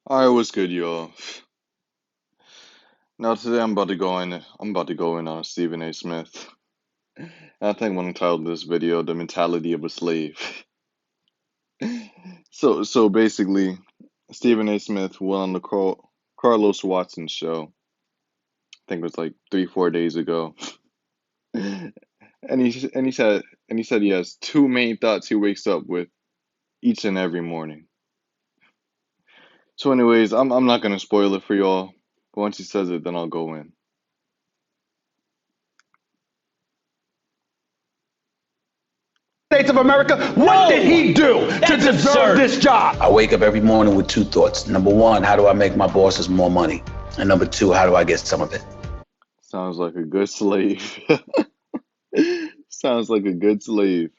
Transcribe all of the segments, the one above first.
Alright, what's good, y'all? Now today I'm about to go in on Stephen A. Smith. And I think I'm gonna title this video "The Mentality of a Slave." So basically, Stephen A. Smith went on the Carlos Watson show. I think it was like 3, 4 days ago, and he said he has two main thoughts he wakes up with each and every morning. So, anyways, I'm not gonna spoil it for y'all. But once he says it, then I'll go in. States of America, what did he do to deserve this job? I wake up every morning with two thoughts. Number one, how do I make my bosses more money? And number two, how do I get some of it? Sounds like a good slave. Sounds like a good slave.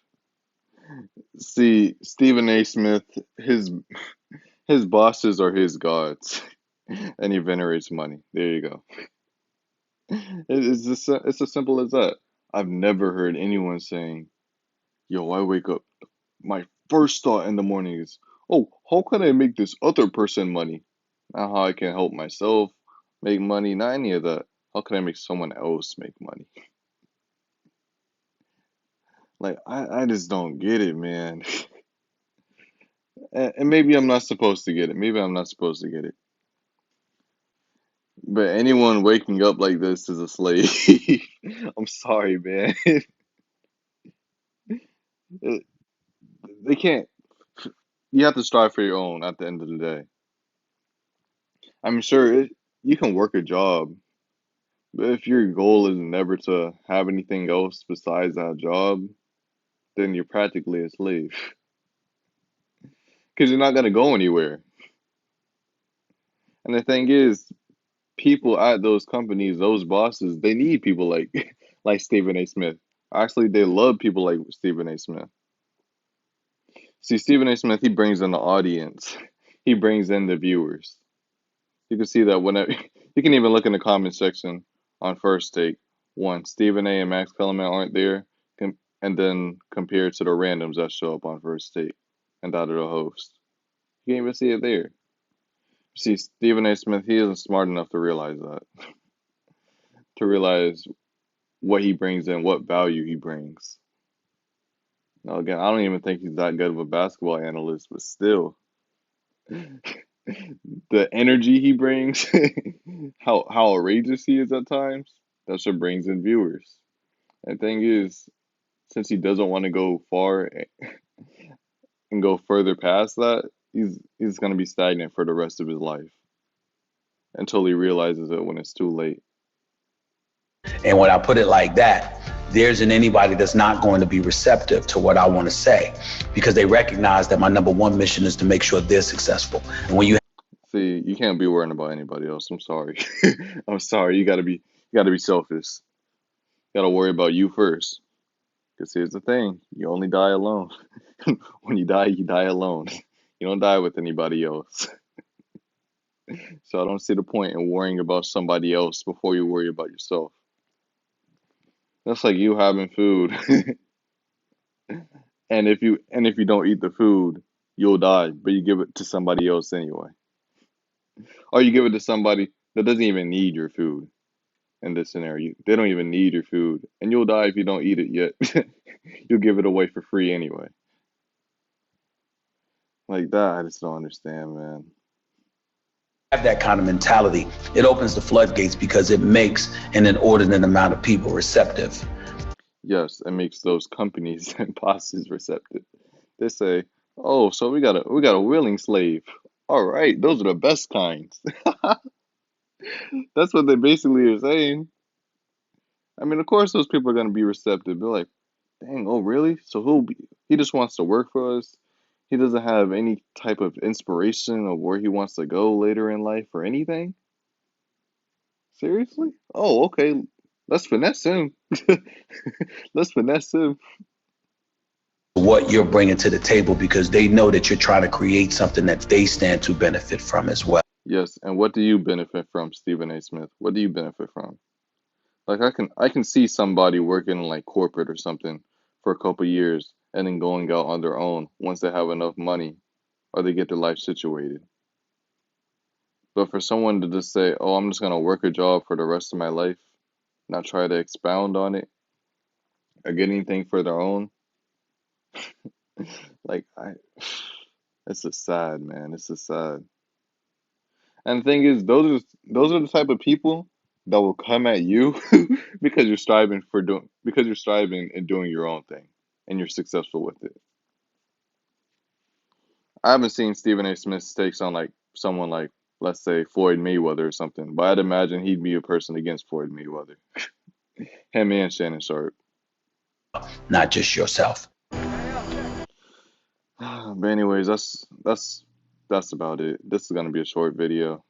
See, Stephen A. Smith, his bosses are his gods, and he venerates money. There you go. It's as simple as that. I've never heard anyone saying, "Yo, I wake up. My first thought in the morning is, oh, how can I make this other person money? Not how I can help myself make money. Not any of that. How can I make someone else make money?" Like I just don't get it, man. And maybe I'm not supposed to get it. Maybe I'm not supposed to get it. But anyone waking up like this is a slave. I'm sorry, man. It- they can't. You have to strive for your own at the end of the day. I'm sure you can work a job, but if your goal is never to have anything else besides that job, then you're practically a slave. Because you're not gonna go anywhere. And the thing is, people at those companies, those bosses, they need people like like Stephen A. Smith. Actually, they love people like Stephen A. Smith. See, Stephen A. Smith, he brings in the audience. He brings in the viewers. You can see that whenever you can even look in the comment section on First Take. One, Stephen A. and Max Kellerman aren't there, and then compared to the randoms that show up on First Take and that of the host. You can't even see it there. See, Stephen A. Smith, he isn't smart enough to realize that. To realize what he brings in, what value he brings. Now, again, I don't even think he's that good of a basketball analyst, but still, the energy he brings, how outrageous he is at times, that's what brings in viewers. And the thing is, since he doesn't want to go far and go further past that, he's gonna be stagnant for the rest of his life until he realizes it when it's too late. And when I put it like that, there isn't anybody that's not going to be receptive to what I want to say because they recognize that my number one mission is to make sure they're successful. And when you See, you can't be worrying about anybody else. I'm sorry. I'm sorry. You gotta be selfish. You gotta worry about you first. Because here's the thing, you only die alone. When you die alone. You don't die with anybody else. So I don't see the point in worrying about somebody else before you worry about yourself. That's like you having food. And if you don't eat the food, you'll die, but you give it to somebody else anyway. Or you give it to somebody that doesn't even need your food in this scenario. They don't even need your food, and you'll die if you don't eat it yet. You'll give it away for free anyway. Like that, I just don't understand, man. have that kind of mentality, it opens the floodgates because it makes an inordinate amount of people receptive. Yes, it makes those companies and bosses receptive. They say, "Oh, so we got a willing slave. All right, those are the best kinds." That's what they basically are saying. I mean, of course, those people are gonna be receptive. They're like, "Dang, oh really? So he just wants to work for us. He doesn't have any type of inspiration of where he wants to go later in life or anything? Seriously? Oh, okay. Let's finesse him. Let's finesse him." What you're bringing to the table because they know that you're trying to create something that they stand to benefit from as well. Yes, and what do you benefit from, Stephen A. Smith? What do you benefit from? Like I can see somebody working in like corporate or something for a couple years and then going out on their own once they have enough money or they get their life situated. But for someone to just say, "Oh, I'm just gonna work a job for the rest of my life," not try to expound on it or get anything for their own, like it's just sad, man. It's just sad. And the thing is, those are the type of people that will come at you because you're striving and doing your own thing and you're successful with it. I haven't seen Stephen A. Smith's takes on like someone like, let's say, Floyd Mayweather or something, but I'd imagine he'd be a person against Floyd Mayweather. Him and Shannon Sharp. Not just yourself. But anyways, that's about it. This is gonna be a short video.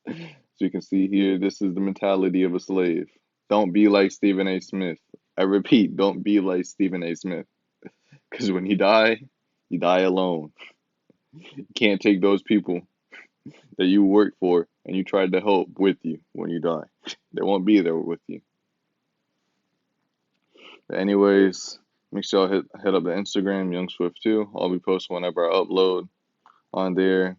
So you can see here, this is the mentality of a slave. Don't be like Stephen A. Smith. I repeat, don't be like Stephen A. Smith. Because when you die alone. You can't take those people that you work for and you tried to help with you when you die. They won't be there with you. But anyways, make sure y'all hit up the Instagram, Young Swift 2. I'll be posting whenever I upload on there.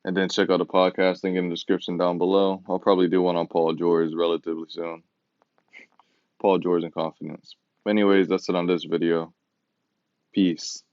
And then check out the podcast link in the description down below. I'll probably do one on Paul George relatively soon. Paul George and confidence. But anyways, that's it on this video. Peace.